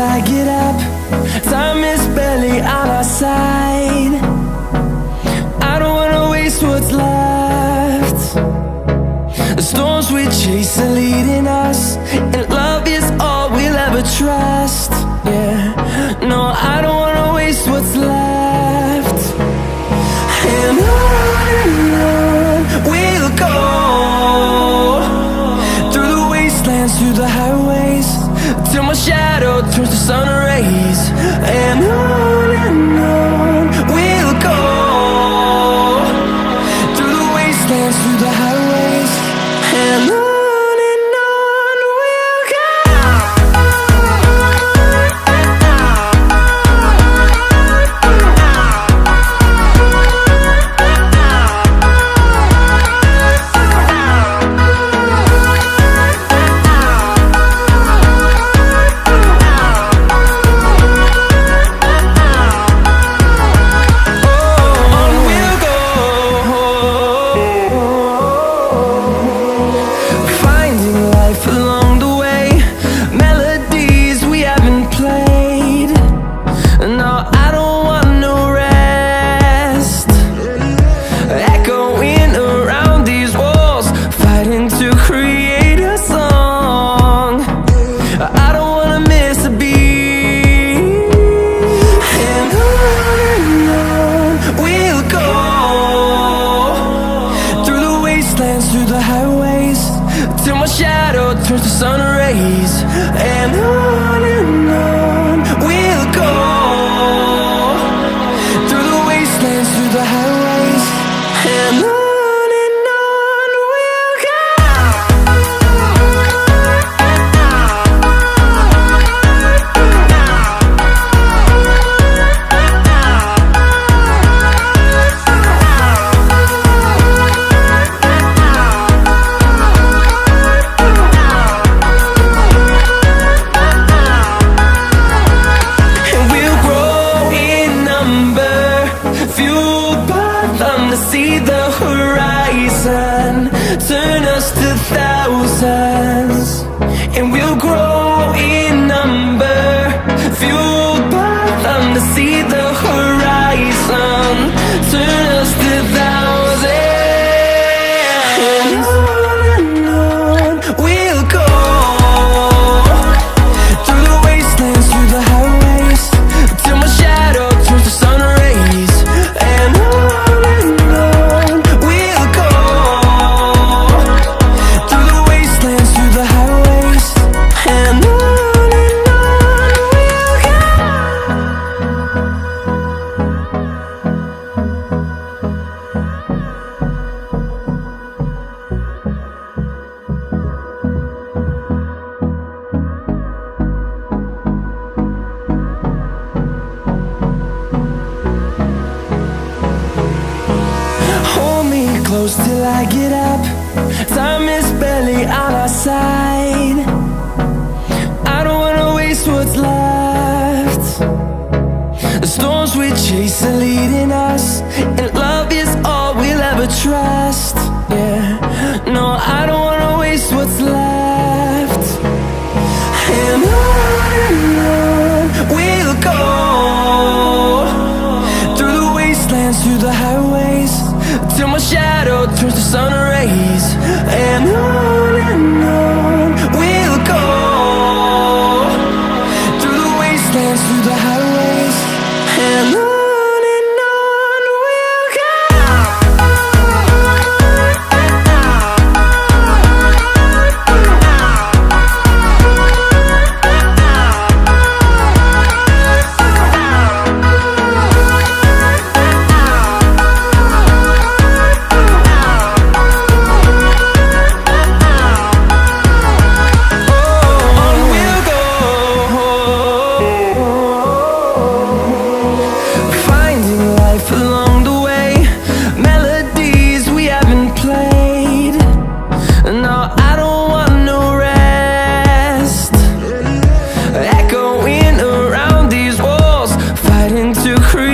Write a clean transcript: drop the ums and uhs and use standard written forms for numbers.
I get up. Time is barely on our side. I don't wanna waste what's left. The storms we chase are leading us, and love is all we'll ever trust. Yeah, no, I don't wanna waste what's left. And on we'll go, through the wastelands, through the highways, till my shadow turns to sun rays. And on we'll go, through the wastelands, through the highways, and on we'll go. Through the highways, till my shadow turns to sun rays. And on we'll go, through the wastelands, through the highways, and on we'll go. To see the horizon turn us to thousands, and we'll grow in number, fueled by them. To see the horizon turn us to thousands, and on we'll go, through the wastelands, through the highways, till my shadow turns to sun rays. And close till I get up. Time is barely on our side. I don't wanna waste what's left. The storms we chase are leading us, and love is all we'll ever trust. Yeah, no, I don't wanna waste what's left. And on we'll go, through the wastelands, through the highways, till my shadow turns to sun rays. And on we'll go, through the wastelands, through the highways, and on we'll go. To create